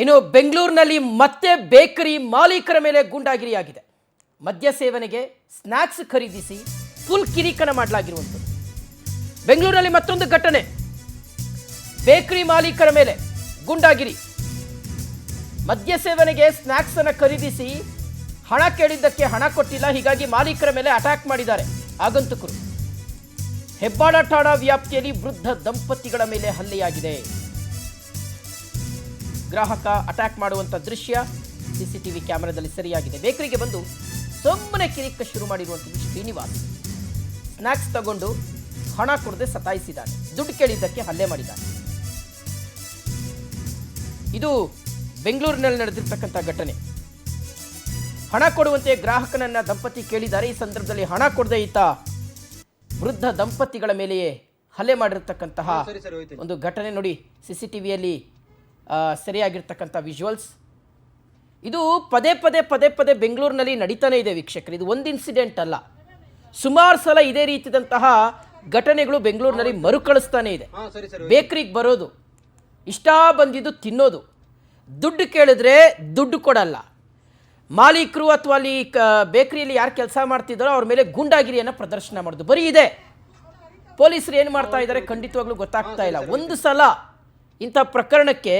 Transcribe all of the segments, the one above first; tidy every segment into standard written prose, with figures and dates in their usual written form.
ಇನ್ನು ಬೆಂಗಳೂರಿನಲ್ಲಿ ಮತ್ತೆ ಬೇಕರಿ ಮಾಲೀಕರ ಮೇಲೆ ಗೂಂಡಾಗಿರಿಯಾಗಿದೆ. ಮದ್ಯ ಸೇವನೆಗೆ ಸ್ನಾಕ್ಸ್ ಖರೀದಿಸಿ ಫುಲ್ ಕಿರಿಕಣ ಮಾಡಲಾಗಿರುವಂಥದ್ದು. ಬೆಂಗಳೂರಿನಲ್ಲಿ ಮತ್ತೊಂದು ಘಟನೆ, ಬೇಕರಿ ಮಾಲೀಕರ ಮೇಲೆ ಗೂಂಡಾಗಿರಿ. ಮದ್ಯ ಸೇವನೆಗೆ ಸ್ನಾಕ್ಸ್ ಅನ್ನು ಖರೀದಿಸಿ ಹಣ ಕೇಳಿದ್ದಕ್ಕೆ ಹಣ ಕೊಟ್ಟಿಲ್ಲ, ಹೀಗಾಗಿ ಮಾಲೀಕರ ಮೇಲೆ ಅಟ್ಯಾಕ್ ಮಾಡಿದ್ದಾರೆ ಆಗಂತುಕರು. ಹೆಬ್ಬಾಳ ಠಾಣಾ ವ್ಯಾಪ್ತಿಯಲ್ಲಿ ವೃದ್ಧ ದಂಪತಿಗಳ ಮೇಲೆ ಹಲ್ಲೆಯಾಗಿದೆ. ಗ್ರಾಹಕ ಅಟ್ಯಾಕ್ ಮಾಡುವಂತ ದೃಶ್ಯ ಸಿಸಿಟಿವಿ ಕ್ಯಾಮೆರಾದಲ್ಲಿ ಸೆರೆಯಾಗಿದೆ. ಬೇಕರಿಗೆ ಬಂದು ಸುಮ್ಮನೆ ಕಿರಿಕ ಶುರು ಮಾಡಿರುವಂಥದ್ದು ಶ್ರೀನಿವಾಸ್. ಸ್ನಾಕ್ಸ್ ತಗೊಂಡು ಹಣ ಕೊಡದೆ ಸತಾಯಿಸಿದ್ದಾನೆ, ದುಡ್ಡು ಕೇಳಿದ್ದಕ್ಕೆ ಹಲ್ಲೆ ಮಾಡಿದ್ದಾನೆ. ಇದು ಬೆಂಗಳೂರಿನಲ್ಲಿ ನಡೆದಿರ್ತಕ್ಕಂಥ ಘಟನೆ. ಹಣ ಕೊಡುವಂತೆ ಗ್ರಾಹಕನನ್ನ ದಂಪತಿ ಕೇಳಿದ್ದಾರೆ. ಈ ಸಂದರ್ಭದಲ್ಲಿ ಹಣ ಕೊಡದೆ ಈತ ವೃದ್ಧ ದಂಪತಿಗಳ ಮೇಲೆಯೇ ಹಲ್ಲೆ ಮಾಡಿರ್ತಕ್ಕಂತಹ ಒಂದು ಘಟನೆ ನೋಡಿ ಸಿಸಿಟಿವಿಯಲ್ಲಿ ಸರಿಯಾಗಿರ್ತಕ್ಕಂಥ ವಿಜುವಲ್ಸ್. ಇದು ಪದೇ ಪದೇ ಬೆಂಗಳೂರಿನಲ್ಲಿ ನಡೀತಾನೆ ಇದೆ ವೀಕ್ಷಕರು. ಇದು ಒಂದು ಇನ್ಸಿಡೆಂಟ್ ಅಲ್ಲ, ಸುಮಾರು ಸಲ ಇದೇ ರೀತಿಯಾದಂತಹ ಘಟನೆಗಳು ಬೆಂಗಳೂರಿನಲ್ಲಿ ಮರುಕಳಿಸ್ತಾನೆ ಇದೆ. ಬೇಕರಿಗೆ ಬರೋದು, ಇಷ್ಟ ಬಂದಿದ್ದು ತಿನ್ನೋದು, ದುಡ್ಡು ಕೇಳಿದ್ರೆ ದುಡ್ಡು ಕೊಡಲ್ಲ. ಮಾಲೀಕರು ಅಥವಾ ಅಲ್ಲಿ ಬೇಕರಿಯಲ್ಲಿ ಯಾರು ಕೆಲಸ ಮಾಡ್ತಿದ್ದಾರೋ ಅವ್ರ ಮೇಲೆ ಗೂಂಡಾಗಿರಿಯನ್ನು ಪ್ರದರ್ಶನ ಮಾಡೋದು ಬರೀ ಇದೆ. ಪೊಲೀಸರು ಏನು ಮಾಡ್ತಾ ಇದ್ದಾರೆ ಖಂಡಿತವಾಗ್ಲೂ ಗೊತ್ತಾಗ್ತಾ ಇಲ್ಲ. ಒಂದು ಸಲ ಇಂಥ ಪ್ರಕರಣಕ್ಕೆ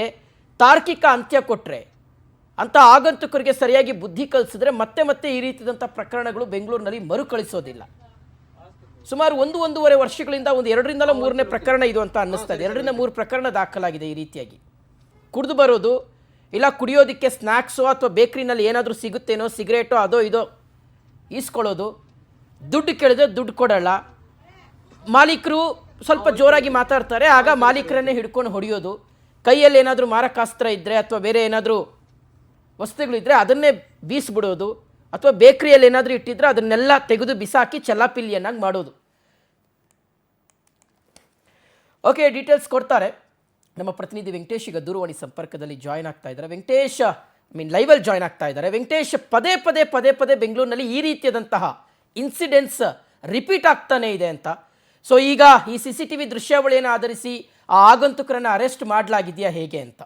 ತಾರ್ಕಿಕ ಅಂತ್ಯ ಕೊಟ್ಟರೆ, ಅಂಥ ಆಗಂತುಕರಿಗೆ ಸರಿಯಾಗಿ ಬುದ್ಧಿ ಕಲಿಸಿದ್ರೆ ಮತ್ತೆ ಈ ರೀತಿಯಾದಂಥ ಪ್ರಕರಣಗಳು ಬೆಂಗಳೂರಿನಲ್ಲಿ ಮರುಕಳಿಸೋದಿಲ್ಲ. ಸುಮಾರು ಒಂದೂವರೆ ವರ್ಷಗಳಿಂದ ಒಂದು 2ರಿಂದ 3ನೇ ಪ್ರಕರಣ ಇದು ಅಂತ ಅನ್ನಿಸ್ತಾ ಇದೆ. 2ರಿಂದ 3 ಪ್ರಕರಣ ದಾಖಲಾಗಿದೆ ಈ ರೀತಿಯಾಗಿ. ಕುಡಿದು ಬರೋದು, ಇಲ್ಲ ಕುಡಿಯೋದಕ್ಕೆ ಸ್ನ್ಯಾಕ್ಸೋ ಅಥವಾ ಬೇಕ್ರಿನಲ್ಲಿ ಏನಾದರೂ ಸಿಗುತ್ತೇನೋ ಸಿಗರೇಟೋ ಅದೋ ಇದೋ ಈಸ್ಕೊಳ್ಳೋದು, ದುಡ್ಡು ಕೇಳಿದ್ರೆ ದುಡ್ಡು ಕೊಡಲ್ಲ. ಮಾಲೀಕರು ಸ್ವಲ್ಪ ಜೋರಾಗಿ ಮಾತಾಡ್ತಾರೆ, ಆಗ ಮಾಲೀಕರನ್ನೇ ಹಿಡ್ಕೊಂಡು ಹೊಡೆಯೋದು. ಕೈಯಲ್ಲಿ ಏನಾದರೂ ಮಾರಕಾಸ್ತ್ರ ಇದ್ದರೆ ಅಥವಾ ಬೇರೆ ಏನಾದರೂ ವಸ್ತುಗಳಿದ್ದರೆ ಅದನ್ನೇ ಬೀಸಿಬಿಡೋದು, ಅಥವಾ ಬೇಕ್ರಿಯಲ್ಲಿ ಏನಾದರೂ ಇಟ್ಟಿದ್ರೆ ಅದನ್ನೆಲ್ಲ ತೆಗೆದು ಬಿಸಾಕಿ ಚೆಲ್ಲಾಪಿಲ್ಲಿಯನ್ನಾಗಿ ಮಾಡೋದು. ಓಕೆ, ಡೀಟೇಲ್ಸ್ ಕೊಡ್ತಾರೆ ನಮ್ಮ ಪ್ರತಿನಿಧಿ ವೆಂಕಟೇಶ್. ಈಗ ದೂರವಾಣಿ ಸಂಪರ್ಕದಲ್ಲಿ ಜಾಯ್ನ್ ಆಗ್ತಾ ಇದ್ದಾರೆ. ವೆಂಕಟೇಶ್ ಲೈವಲ್ಲಿ ಜಾಯ್ನ್ ಆಗ್ತಾ ಇದ್ದಾರೆ. ವೆಂಕಟೇಶ್, ಪದೇ ಬೆಂಗಳೂರಿನಲ್ಲಿ ಈ ರೀತಿಯಾದಂತಹ ಇನ್ಸಿಡೆಂಟ್ಸ್ ರಿಪೀಟ್ ಆಗ್ತಾನೆ ಇದೆ ಅಂತ. ಸೊ ಈಗ ಈ CCTV ದೃಶ್ಯಾವಳಿಯನ್ನು ಆಧರಿಸಿ ಆ ಆಗಂತುಕರನ್ನು ಅರೆಸ್ಟ್ ಮಾಡಲಾಗಿದೆಯಾ ಹೇಗೆ ಅಂತ?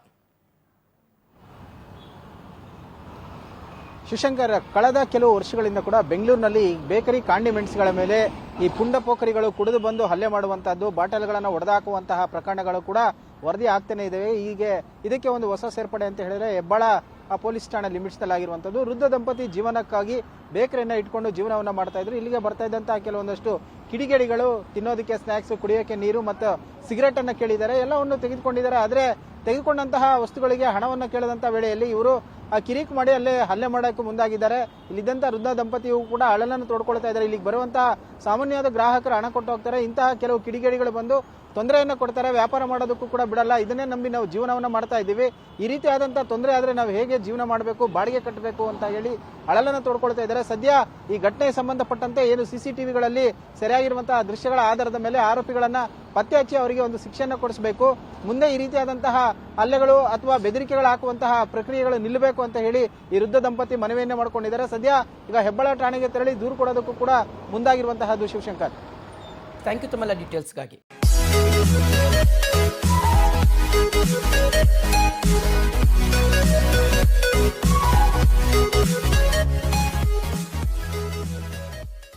ಶಿವಶಂಕರ್, ಕಳೆದ ಕೆಲವು ವರ್ಷಗಳಿಂದ ಕೂಡ ಬೆಂಗಳೂರಿನಲ್ಲಿ ಬೇಕರಿ ಕಾಂಡಿಮೆಂಟ್ಸ್ಗಳ ಮೇಲೆ ಈ ಪುಂಡ ಪೋಖರಿಗಳು ಕುಡಿದು ಬಂದು ಹಲ್ಲೆ ಮಾಡುವಂತಹದ್ದು, ಬಾಟಲ್ಗಳನ್ನು ಒಡೆದಾಕುವಂತಹ ಪ್ರಕರಣಗಳು ಕೂಡ ವರದಿ ಆಗ್ತಾನೆ ಇದಾವೆ. ಹೀಗೆ ಇದಕ್ಕೆ ಒಂದು ಹೊಸ ಸೇರ್ಪಡೆ ಅಂತ ಹೇಳಿದ್ರೆ ಹೆಬ್ಬಾಳ ಪೊಲೀಸ್ ಠಾಣೆ ಲಿಮಿಟ್ಸ್ದಲ್ಲಾಗಿರುವಂಥದ್ದು. ವೃದ್ಧ ದಂಪತಿ ಜೀವನಕ್ಕಾಗಿ ಬೇಕರಿಯನ್ನು ಇಟ್ಕೊಂಡು ಜೀವನವನ್ನು ಮಾಡ್ತಾ ಇದ್ರು. ಇಲ್ಲಿಗೆ ಬರ್ತಾ ಇದ್ದಂತಹ ಕೆಲವೊಂದಷ್ಟು ಕಿಡಿಗೇಡಿಗಳು ತಿನ್ನೋದಕ್ಕೆ ಸ್ನಾಕ್ಸ್, ಕುಡಿಯೋಕೆ ನೀರು ಮತ್ತು ಸಿಗರೇಟ್ ಅನ್ನು ಕೇಳಿದ್ದಾರೆ, ಎಲ್ಲವನ್ನು ತೆಗೆದುಕೊಂಡಿದ್ದಾರೆ. ಆದರೆ ತೆಗೆದುಕೊಂಡಂತಹ ವಸ್ತುಗಳಿಗೆ ಹಣವನ್ನು ಕೇಳದಂತಹ ವೇಳೆಯಲ್ಲಿ ಇವರು ಕಿರಿಕ್ ಮಾಡಿ ಅಲ್ಲೇ ಹಲ್ಲೆ ಮಾಡೋಕೆ ಮುಂದಾಗಿದ್ದಾರೆ. ಇಲ್ಲಿದ್ದಂಥ ವೃದ್ಧ ದಂಪತಿಯು ಕೂಡ ಅಳಲನ್ನು ತೋಡ್ಕೊಳ್ತಾ ಇದ್ದಾರೆ. ಇಲ್ಲಿಗೆ ಬರುವಂತಹ ಸಾಮಾನ್ಯವಾದ ಗ್ರಾಹಕರು ಹಣ ಕೊಟ್ಟು ಹೋಗ್ತಾರೆ. ಇಂತಹ ಕೆಲವು ಕಿಡಿಗೇಡಿಗಳು ಬಂದು ತೊಂದರೆಯನ್ನು ಕೊಡ್ತಾರೆ, ವ್ಯಾಪಾರ ಮಾಡೋದಕ್ಕೂ ಕೂಡ ಬಿಡಲ್ಲ. ಇದನ್ನೇ ನಂಬಿ ನಾವು ಜೀವನವನ್ನು ಮಾಡ್ತಾ ಇದ್ದೀವಿ. ಈ ರೀತಿ ಆದಂತಹ ತೊಂದರೆ ಆದರೆ ನಾವು ಹೇಗೆ ಜೀವನ ಮಾಡಬೇಕು, ಬಾಡಿಗೆ ಕಟ್ಟಬೇಕು ಅಂತ ಹೇಳಿ ಅಳಲನ್ನು ತೋಡ್ಕೊಳ್ತಾ ಇದ್ದಾರೆ. ಸದ್ಯ ಈ ಘಟನೆಗೆ ಸಂಬಂಧಪಟ್ಟಂತೆ ಏನು CCTVಗಳಲ್ಲಿ ಸರಿಯಾಗಿರುವಂತಹ ದೃಶ್ಯಗಳ ಆಧಾರದ ಮೇಲೆ ಆರೋಪಿಗಳನ್ನ ಪತ್ತೆ ಹಚ್ಚಿ ಅವರಿಗೆ ಒಂದು ಶಿಕ್ಷೆಯನ್ನು ಕೊಡಿಸಬೇಕು. ಮುಂದೆ ಈ ರೀತಿಯಾದಂತಹ ಹಲ್ಲೆಗಳು ಅಥವಾ ಬೆದರಿಕೆಗಳು ಹಾಕುವಂತಹ ಪ್ರಕ್ರಿಯೆಗಳು ನಿಲ್ಲಬೇಕು ಅಂತ ಹೇಳಿ ಈ ವೃದ್ಧ ದಂಪತಿ ಮನವಿಯನ್ನೇ ಮಾಡಿಕೊಂಡಿದ್ದಾರೆ. ಸದ್ಯ ಈಗ ಹೆಬ್ಬಾಳ ಠಾಣೆಗೆ ತೆರಳಿ ದೂರು ಕೊಡೋದಕ್ಕೂ ಕೂಡ ಮುಂದಾಗಿರುವಂತಹದ್ದು. ಶಿವಶಂಕರ್, ಥ್ಯಾಂಕ್ ಯು ತಮ್ಮೆಲ್ಲ ಡೀಟೇಲ್ಸ್ಗಾಗಿ.